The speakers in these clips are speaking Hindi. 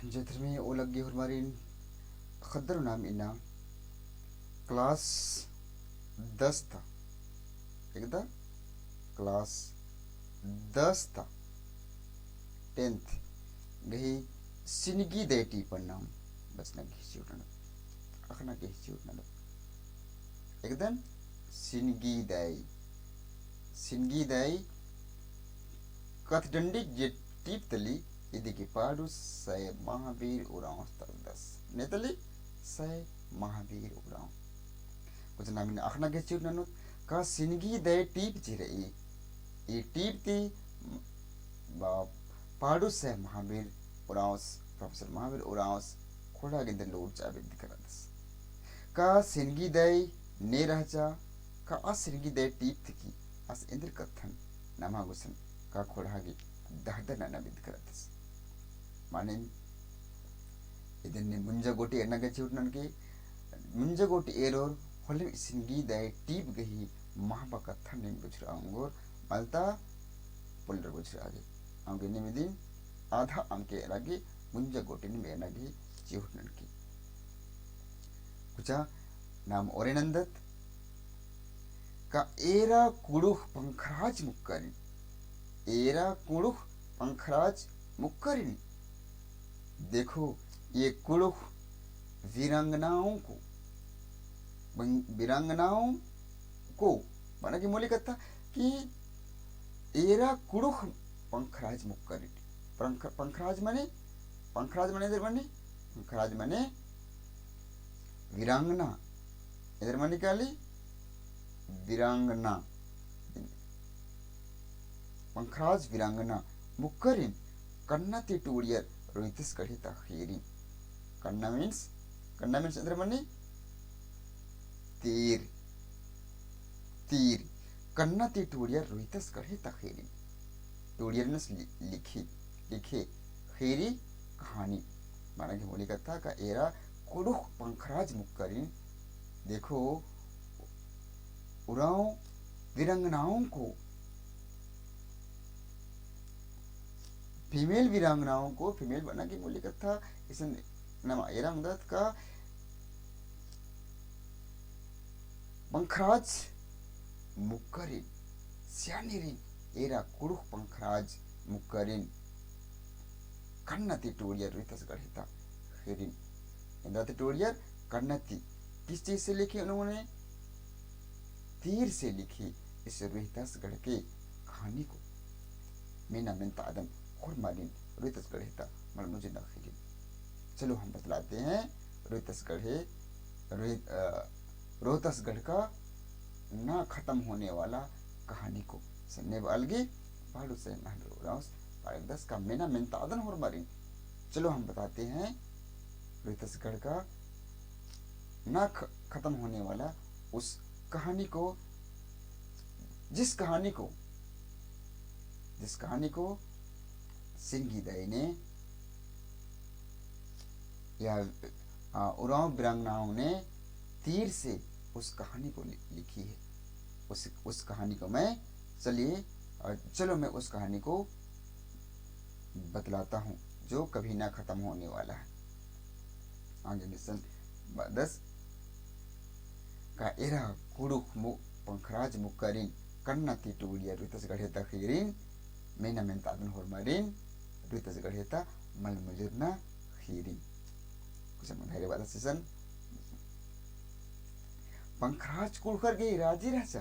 Jetermi olagi hurmarin khadar naam ina class 10 था। एकदा क्लास 10 था 10th गही सिनगी देटी पर नाम बस ना घिसी उठना अखना घिसी उठना एकदम सिनगी दाई कथडंडी जे टीप तली इदिकी पाडू सय महावीर उराव दस नेतली सय महावीर उराव कुछ नामिन अखना घिसी उठना का सिनगी दाई टीप जिरे ई टीप ती पाडू सय महावीर उराव प्रोफेसर महावीर उराव खोड़ा गिंदन लोड चाबे दिखरादस का सिनगी दाई ने रहचा का आ सिनगी दाई टीप थी अस इंद्र कथन नमा गुसन का खोड़ागी दहदर नना बिदकरादस माने ಇದನ್ನೇ ಮುಂಜಗೋಟಿ ಎನ್ನಗೆ ಚಿವುಟ್ನನ್ಗೆ ಮುಂಜಗೋಟಿ ಏರೋರ್ ಹೊಲೆ ಸಿಂಗಿ ದೈ टीप गही महाबा कथन निम गुजरा अंगोर मलता पुलर गुजरा आगे आगे निमिदिन आधा अंके लगे ಮುಂಜಗೋಟಿ निम एनगे चिहुटननकी कुचा नाम ओरेनंदत का एरा कुड़ुह पंखराज मुक्करिन एरा कुड़ुह पंखराज मुक्करिन देखो ये कुड़ुह वीरांगनाओं को माना कि मोली कहता कि एरा कुड़ुह पंखराज मुक्करिन पंखराज माने इधर माने पंखराज माने वीरांगना इधर माने क्या ली वीरांगना पंखराज वीरांगना मुक्करिन कन्ना ती टूडियर रोहितस कढ़िता खीरिन कन्ना मीन्स इधर माने तीर कन्ना ती टूडियर रोहितस कढ़िता खीरिन टूडियर मीन्स लिखे खीरी कहानी माना कि बोली कथा का एरा कुड़ुह पंखराज मुक्करिन देखो उराव वीरांगनाओं को फीमेल वीरांगनाओं को फीमेल बना की बोली कथा इस नाम एरा मुदत का पंखराज मुक्करिन स्यानिरिन एरा कुड़ुह पंखराज मुक्करिन कन्नति टूडियर रितस गढ़िता खीरिन इंदाति टूडियर कन्नति किस चीज से लिखी उन्होंने तीर से लिखी इस रोहितस गढ़ के कहानी को मीना मिनता आदम खुरमालिन रोहितस गढ़िता मल मुझे न खीरिन चलो हम बतलाते हैं रोहतसगढ़ का ना खत्म होने वाला कहानी को सन्ने अलगे पाड़ू से महावीर दस का मेना मिनतादन और मारिन चलो हम बताते हैं रोहतसगढ़ का ना खत्म होने वाला उस कहानी को जिस कहानी को सिंगी दाई ने या उराव वीरांगनाओं ने तीर से उस कहानी को लिखी है उस कहानी को मैं चलो मैं उस कहानी को बतलाता हूँ जो कभी ना खत्म होने वाला है आगे मिशन 10 का एरा कुड़ुह पंखराज मुक्करिन कन्ना ती टूडिया रोहितसगढ़ेता खीरिन मेना मेनतादन होरमारिन रोहितसगढ़ेता मल मुजुरना खीरिन कुछ मेरे वाला सीजन पंखराज कुड़खर गई राजी राजा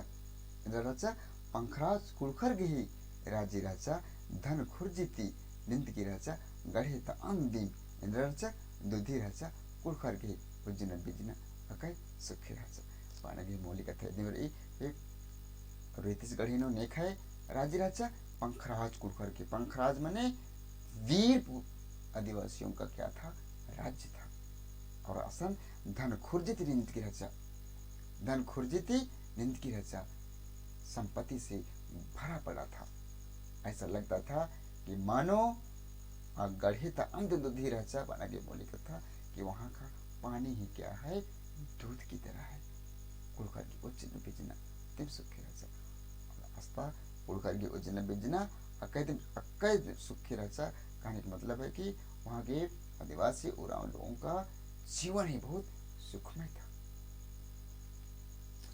पंखराज कुड़खर गई राजी राजा धन खुरजीती निंद की राजा गढ़े त अंदिम इंद्र राजा दुधी राजा कुड़खर गई उज्जन बिजना अकय सुखी राजा पाना की मौलिक कथा इतनी बड़ी एक रोहितसगढ़ी नो नेक है राजी राजा पंखराज कुड़खर के पंखराज माने वीर आदिवासियों का क्या था राज्य था और असन धन खुरजीती निंद की राजा संपत्ति से भरा पड़ा था ऐसा लगता था कि मानो गढ़े था अंध दुधी राजा बना के बोली था कि वहां का पानी ही क्या है दूध की तरह है कुड़खर की उज्जन बिजना तिम सुखी राजा आस्था कुड़खर की उज्जन बिजना अकैद सुखी राजा कहने का मतलब है कि वहाँ के आदिवासी उरांव लोगों का जीवन ही बहुत सुखमय था।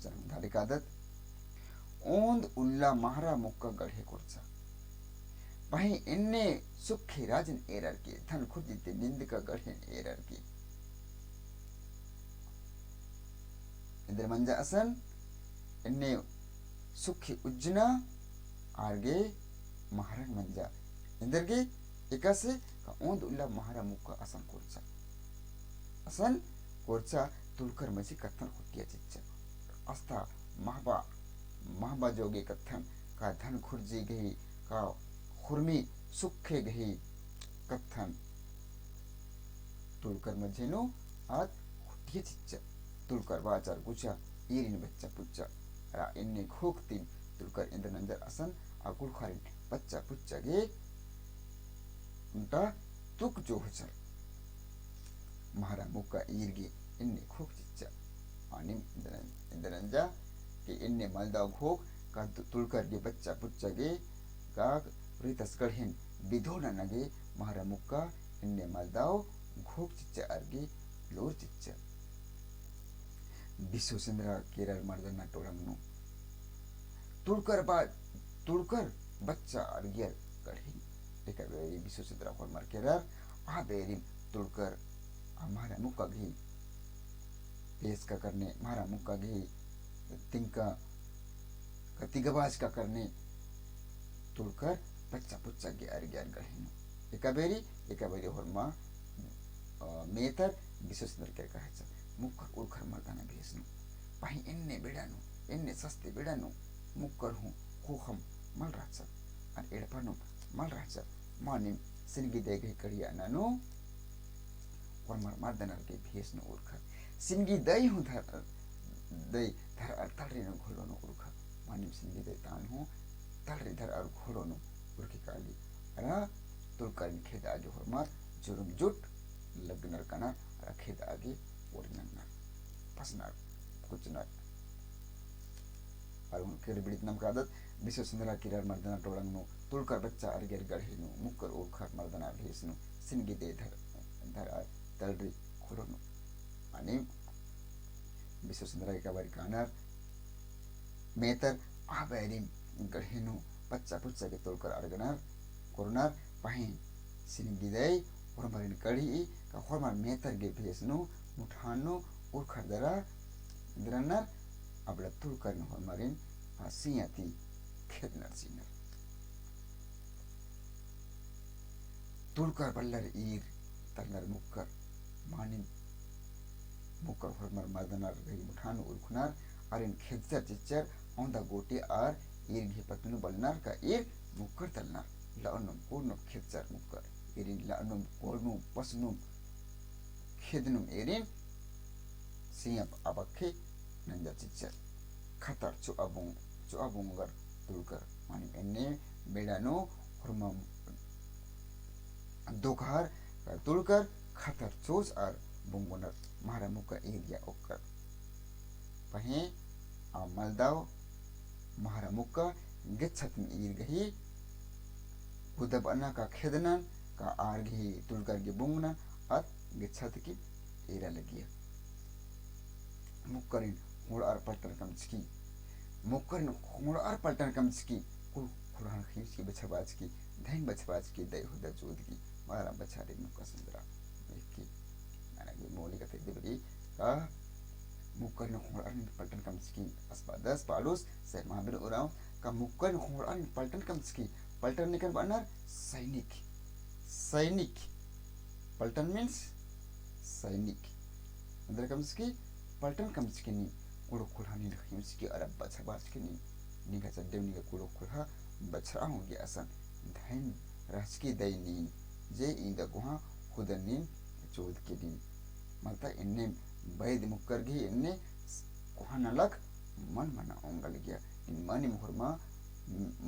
जन्मधारी आदत ओंद उल्ला महारा मुक्का गढ़े कुर्चा वहीं इन्ने सुखे राजन एरर की धन खुदिते निंद का गढ़े एरर की इंद्र मंजा असन इन्ने सुखी उज्जना आरगे महारंग मंजा इंद्र के एकसे का ओंद उल्ला महारा मुक्का असन कोर्चा तुलकर मजी कथन खुटिया चिच्चा अस्ता महबा जोगे कथन का धन खुर्जी गई का खुरमी सुखे गई कथन तुलकर मजेनो आज खुटिया चिच्चा तुलकर वाचार गुचा ईरिन बच्चा पुच्चा रा इन्ने खोकतीन तुलकर इंद्र नंजर असन आकुल खारिन बच्चा पुच्चा गे उनका तुक जो हचर महारा मुक्का ईरगे इन्ने खोक चिच्चा आनिम इंद्रनंजा कि इन्ने मलदा खोक का तुलकर गे बच्चा पुच्चा गे का रितस गढ़ेन बिधोना नगे महारा मुक्का इन्ने मलदाओ खोक चिच्चा अर्गे लोर चिच्चा विश्व चंद्रा केरल मर्दना टोरंगनो तुलकर बच्चा अर्गियर गढ़ेन लेकर बेरी विश्व चंद्रा पर मर केरल आ बेरी तुलकर हमारा मुक्का घी पेश का करने हमारा मुक्का घी तिंका कतिगबाज का करने तुलकर बच्चा पुच्चा गे अर्गियर गढ़ेन एकाबेरी होरमा मेतर विश्व चंद्र के कहा मुक्कर उड़खर मर्दाना भेसनु पाही इन्ने बेडानु इन्ने सस्ते बेडानु मुक्कर हूँ खोखम मल राच और एड़पनु मल राच मानिम सिनगी दे गई कड़िया नानु और मर्दना के भेसनु उड़खर सिनगी दई हूँ दई धर तलरे नु घोड़ो नु उड़खर मानिम सिनगी दई तान हूँ तलरे धर और घोड़ो नु उड़की काली अरा तुलकर खेद आगे होरमार जुरुम जुट लगनर कना खेद आगे ओरिनर पसनर कुचनर और उनके बिड़ित नम का आदत विश्व सुंदरा किरर मर्दना टोड़ंगनु तुलकर बच्चा अर्गेर गढ़ेनु मुक्कर ओखर मर्दना भेसनु सिनगी दे धर तलरी खोड़नु आणि विश्व सुंदरा का बारी कानर मेतर आबेरिम गढ़ेनु बच्चा पुच्चा के तुलकर अर्गनर कोरनर पाही सिनगी दे और मरिन कड़ी का होरमार मेतर गे भेसनु मुठानु उरखर दरा द्रनर अबला तुलकर न होरमारिन सियाती खेदनर सीनर तुलकर बल्लर ईर तरनर मुक्कर मानिन मुक्कर होरमार मर्दनर गई मुठानु उरखनर अरिन खेदचर चिच्चर औंदा गोटे आर ईर घे पतनु बलनर का ईर मुक्कर तलनर लाउनुम कोरनु खेदचर मुक्कर इरिन लाउनुम कोरनु पसनु खेदनुम एरिन सिया अबखे नंजा चिच्चर खतर चो अबुंगर तुलकर मानी एन्ने बेडानो होरमम दोघार तुलकर खतर चोस और बुंगुनर महारा मुक्का एरिया ओकर पहे आ मलदाव महारा मुक्का गेच्छत में ईर गही उदब अन्ना का खेदनन का आर गही तुलकर गे बुंगना और गेच्छत की एरा लगिया मुक्करिन होड़ और पलटन कमचकी मुक्करिन होड़ और पलटन कमचकी कुल खुरान खींच की बछबाज की धैन बछबाज की दय हुदा जोद की मारा बछारे मुक्का सुंदरा की मैंने की मोली का तेरे बड़ी का मुक्करिन होड़ और पलटन कमचकी अस्पादस पालूस से महाबीर उराव का मुक्करिन होड़ और पलटन कमचकी पलटन निकल बनर सैनिक पलटन मीन्स सैनिक अंदर कमचकी पलटन कमचकी कुड़ो खुला नहीं रखी उसकी अरब बच्चा बाज के नहीं निका चड्डे निका कुड़ो खुला बच्चा हो गया असन धैन राजकी दई नीन जे इंदा गुहा खुदा नीन चोद के नीन मलता इन्ने बैद मुक्कर गई इन्ने गुहा नलक मन मना ओंगल गया इन मनी मुहरमा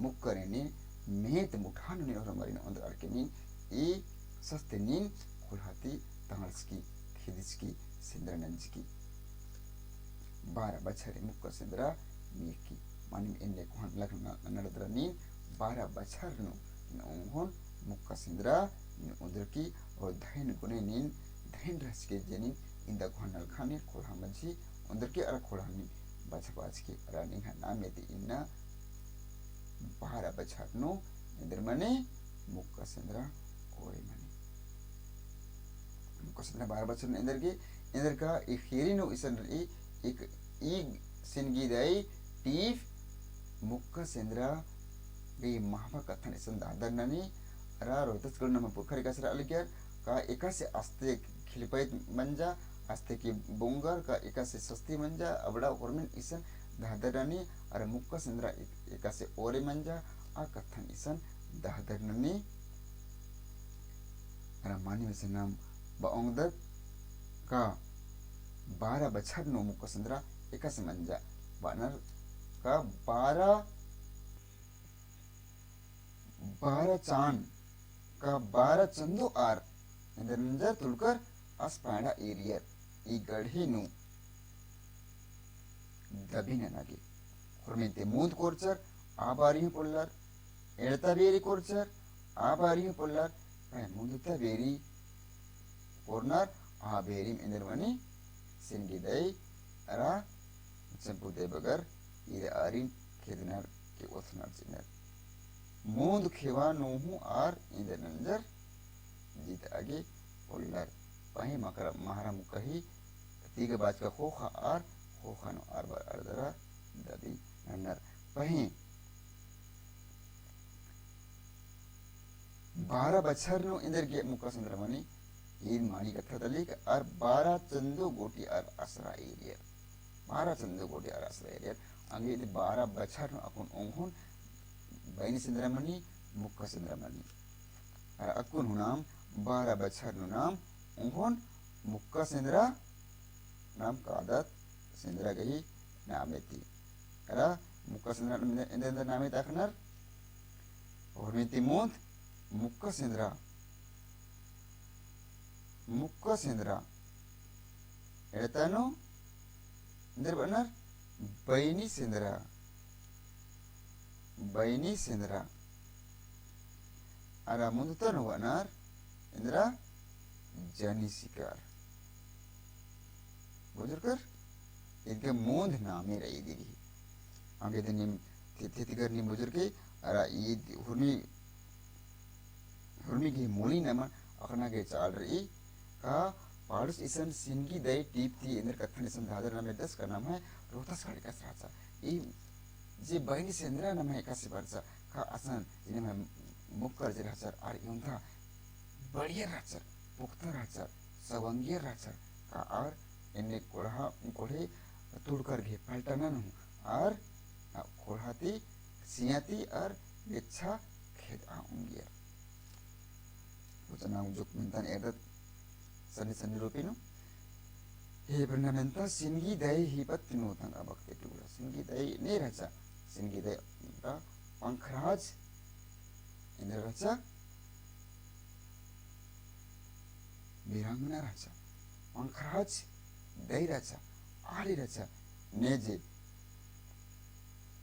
मुक्कर इन्ने मेत मुठान ने और हमारी अंदर अड़के नीन ए सस्ते नीन खुलाती तंगल्स की खिदिस की सिंद्रनंज की 12 बछरे मुक्का सिंद्रा मीकी मानिम इन्ने कोहन लगना नडद्रा नीन 12 बछर नु ओंगोन मुक्का सिंद्रा उधर की और धैन गुने नीन धैन रस के जेनिन इंदा घोनल खाने खोला मजी उधर के अर खोला नी बाज के रानी है नाम यदि इन्ना बाहर बछानो इंदर मने मुक्का सेंद्रा ओरे मने मुक्का सेंद्रा बाहर बछानो इंदर का एक खीरी नो इसन एक सिनगी दाई टीफ मुक्का सेंद्रा गई महाबा कथन इसन दादर ननी अरा रोतस कल नम पुखरी का सर अलग्यार का एका से आस्ते खिलपाइत मंजा आस्ते की बोंगर का एका से सस्ती मंजा अबड़ा औरमिन इसन दादर ननी अरा मुक्का सेंद्रा एका से ओरे मंजा आ कथन इसन दादर ननी अरा मानी वैसे नाम बाओंगदर का 12 बछर नो मुक्का सेंद्रा एका से मंजा बानर का 12 चांद का 12 चंदो आर इंदर नंजर तुलकर अस्पाड़ा एरियर ई गढ़ी नु दबी ननागे खुरमिते मूंद कोरचर आबारी पुल्लर एड़ता बेरी कोरचर आबारी पुल्लर काय मूंदता बेरी कोरनर आ बेरी इंदर मनी सिंगी दई अरा चंपू दे बगर इरे आरिन खेदनर के ओथनर जिनर मूंद खेवा नोहु आर इंदर नंजर जीत आगे पुल्लर पही मकर महरम कही तीग बाज का खोखा आर खोखा नो आर बार अर्दरा दबी नन्नर पही 12 बछर नो इंदर के मुक्का संद्रमनी इन मानी कथा तलिक आर 12 चंदो गोटी आर असरा एरिया 12 चंदो गोटी आर असरा एरिया अंगे 12 बछर नो अकुन ओंघोन बैनी संद्रमनी मुक्का संद्रमनी अर अकुन हुनाम 12 बछर नो नाम ओंघोन मुक्का सेंद्रा नाम कादत सेंद्रा गही नामेती अरा मुक्का सेंद्रा इंदर नामे ताखनर और मेती मूंद मुक्का सेंद्रा एड़तानो इंदर बनर बैनी सेंद्रा अरा मुंदतनो बनर इंद्रा जानी शिकार बुजुर्गर इनके मूंद नामे रही दिगी आगे दिन तिथिगर नी बुजुर्गे अरा ईद हुर्मी की मूली नमन अखना के चाल रही का पाड़ुस इसन सिंगी दई टीप थी इंदर कथन इसन दादर नामे 10 का नाम है रोहतास खाड़ी का सराचा ई जे बैनी सेंद्रा नाम है का सिबरचा का असन जिने में मुक्कर जे राचर आर योंथा बढ़िया राचर पुख्ता राचर सवंगिया राचर का आर इन्ने कोढ़े तुड़कर घे पलटना नु आर कोढ़ाती सियाती आर बेच्छा खेद आऊंगियर उतना जो मिंतन एदत सनी रूपिनो हे बन्नमेंता सिंगी दई ही पत्तिनो तंग अबक्ते टूरा सिंगी दई ने रचा सिंगी दई का पंखराज इंद्र रचा वीरांगना रचा पंखराज दई रचा आली रचा नेजे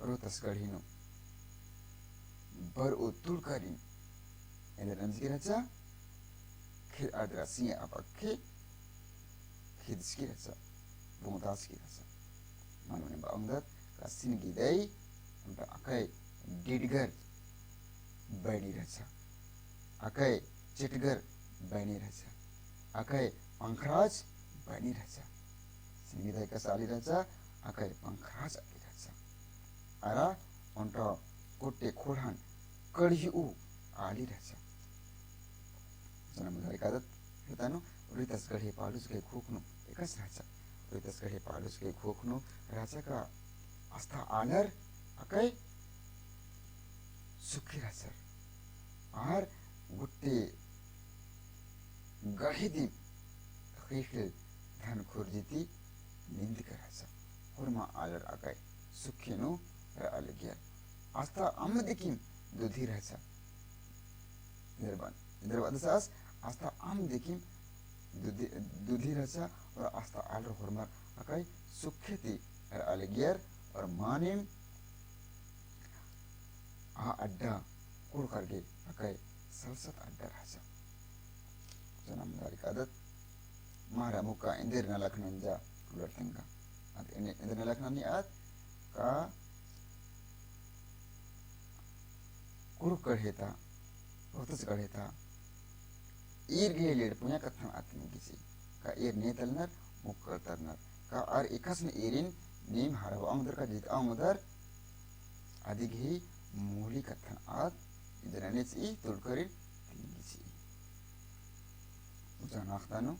रोतस गढ़ीनो बर उतुल करीन इंद्र रंजगी रचा खिर आदरा सिंह अपक्के खिदस्की रचा बुंगदास की रचा मानवने बांगदत का सिंगी दई उनका अकय डिडगर बैनी रचा अकय चिटगर बैनी रचा अकय पंखराज बैनी रचा सिंगी दई का साली रचा अकय पंखराज आली रचा अरा उनका कोटे खोड़ान कड़ी उ आली रचा जनम कादत हेतानो रितस गढ़े पालुस के खोखनो एकस राचा रितस गढ़े पालुस के खोखनो राचा का आस्था आलर अकय सुखी राचर आर गुट्टे गढ़े दी खीखल धन खुरजीती निंद का राचा हुरमा आलर अकय सुखी नो अलगिया आस्था अम्म दिकिम दुधी राचा निर्बान सास आस्था आम देखिम दुधी रचा और आस्था आलर होरमर अकाई सुखेती अलगियर और मानिम आ अड्डा कुड़ करके अकाई सलसत अड्डा रचा kadat mara muka indir nalak nanja keluar tengah at ini indir nalak nani at ka kuruk kerheta rotas kerheta ir gelir punya katang at mugisi ka ir netalnar muka tarnar ka ar ikas ne irin nim harawa angdar ka jit angdar adik hi muli katang at idanane si tulkarin tingisi ujan aktanu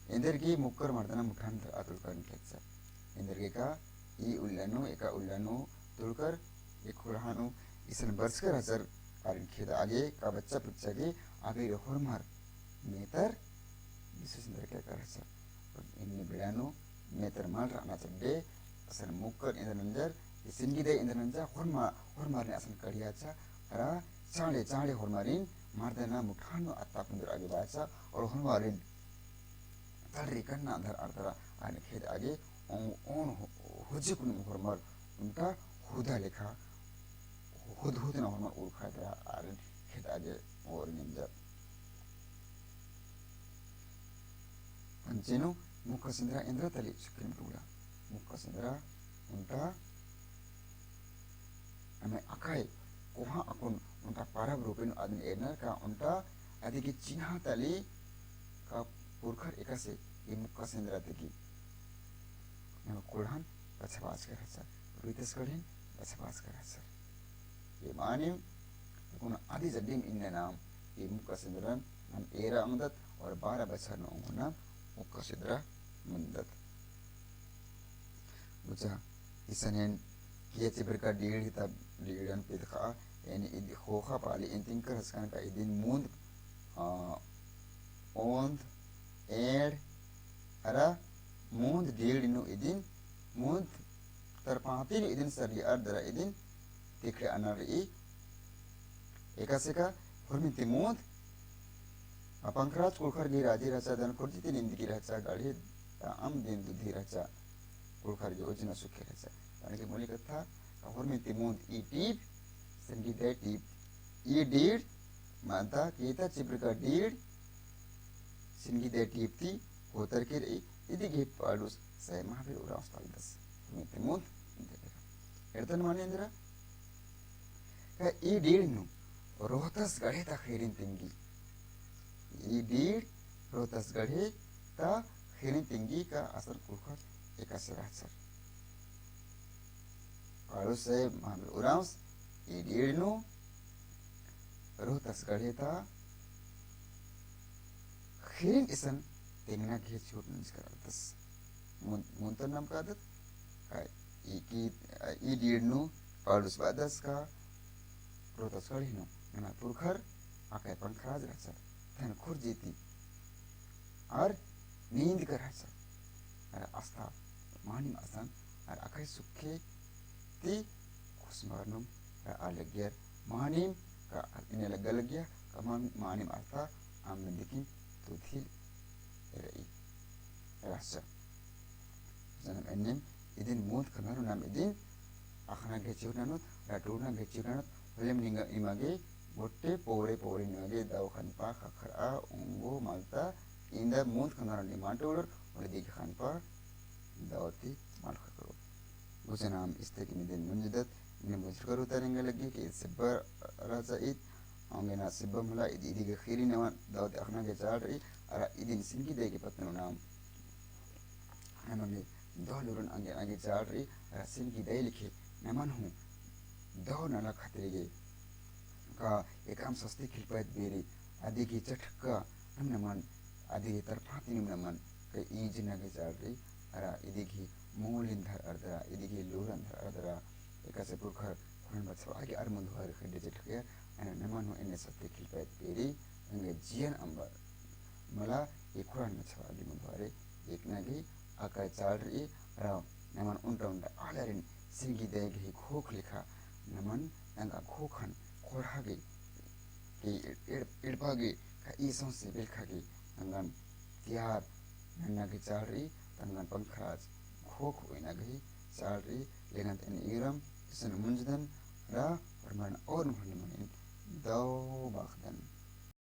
Inder मुक्कर मर्दना मुठान Atul कर खेचा इंदर का ई उल्लानु एका उल्लानु तुलकर एक खुरानु इसन बर्स कर हजर आरिन खेद आगे का बच्चा पुच्चा के आगे रखोर मार मेतर विशेष इंदर क्या कर हजर इन्हें बिड़ानु मेतर माल राना चढ़े असन मुक्कर इंदर नंजर इसिंगी दे इंदर नंजर होर मारने असन कड़िया चा अरा चाले चाले होर मारिन मर्दना मुठानु अत्ता पुंदर आगे बाचा और होर मारिन तलरी करना अंदर अर्धरा आने खेद आगे ओन हुजी कुन हरमर उनका हुदा लेखा हुद हुद ना हरमर उड़खा दरा आने खेद आगे और निंजा पंचेनो मुक्का सिंदरा इंद्रा तली सुकिन टूला मुक्का सिंदरा उनका हमें अकाय कोहा अकुन उनका पारा ब्रोपेन आदमी एनर का उनका आदि की चिन्ह तली का पुरखर एकासे ये मुक्का सेंद्रा तकी नम कुल्हान बचवास कर हसर रुइतस कड़िन बचवास कर हसर ये मानिम कुन आदि जड्डीम इन्ने नाम ये मुक्का सेंद्रन नाम एरा अंगदत और 12 बच्चा नो नाम मुक्का सेंद्रा मंदत बुझा इसनेन किए चिबर का डील हिता डीलन पिदखा यानी इदी खोखा पाली इंतिंग कर हसकान का इदिन मूंद ओंद एड अरा मूंद डील इनु इदिन मूंद तरपाती इदिन सरी अर्धरा इदिन तिखरे अनरी एकासेका फर्मिति मूंद अपंखराज कुलखर गी राजी रचा दन खुर्जिति निंदी की रचा गाड़ी आम दिन दुधी रचा कुलखर गी ओजना सुखे रचा यानी कि मूली कथा फर्मिति मूंद ई टीप संगीत टीप ई डीड मानता कीता चिब्र का डीड संगीत टीप थी होतर के इदी गे पाडुस say महावीर उरास पालदस मिते मूंद एडतन मानेंद्रा का ई डीड नु रोहतस गढ़े ता खैरिन तिंगी ई डीड रोहतस गढ़े ता खैरिन तिंगी का असर कुलखर एक असर असर पाडुस say महावीर उरास ई डीड नु रोहतस गढ़े ता खैरिन इसन तेंगना के छोट निस्कर अर्थस मुंतर नाम का आदत का ई डीड नु पाडुस बादस का रोहतस गढ़े नु नना पुरखर आकाय पंखराज रचा धन खुर जीती और नींद कर रचा और आस्था मानिम आसान और आकाय सुखे ती खुशमारनुम और आलग्यर मानिम का इन्हें लग गया का मानिम आस्था आमने दिखिन तो थी रही रचा जन्म एन्नेम इदिन मूंद खनारु नाम इदिन आखना घेचिव नानुत राटूरना घेचिव नानुत वलेम निंगा इमागे बोट्टे पोरे पोरे निमागे दाव खनपा खखरा उंगो मालता इंदा मूंद खनारु निमाटोर वले दिख खनपा दावती माल खकरो बुझे नाम इस्ते की मिदिन मुंजदत इन्हें बुझर करू तारेंगे लगी कि सिब्बर राजा इत आंगे ना सिब्बर मला इदी के खीरी नवा दावती आखना घेचार रही अरा इदिन सिंगी दे के पत्नो नाम नमगे दौलुरन आंगे आंगे चार रही अरा सिंगी दे लिखे नमन हूँ दो नाला खतरेगे का एकाम सस्ती खिलपायत बेरी आदि की चटका नमन आदि की तरफाती नमन के ईज नगे चार रही अरा इदी की मूलिन धर अर्धरा इदी की लूरन धर अर्धरा एकासे पुरखर खुन बच्चा आगे अरमुंद हुआ खड्डे चटके अने नमन हूँ इन्हें सस्ती खिलपायत बेरी अंगे जियन अंबर मला एक खुरान बच्चा आगे मुंदवारे एक नगे आकाय चार रही अरा नमन उन्टा उन्टा आलरिन सिंगी देगे ही खोख लिखा नमन नंगा खोखन खोरहागे कि इड़पागे का ईसों से बिलखागे नंगन त्यार नंगा चार रही तंगन पंखराज खोख हुई नगे चार रही लेकिन तेन इरम इसन मुंजदन रा और मन और मुहनी मुनिन दो बाखदन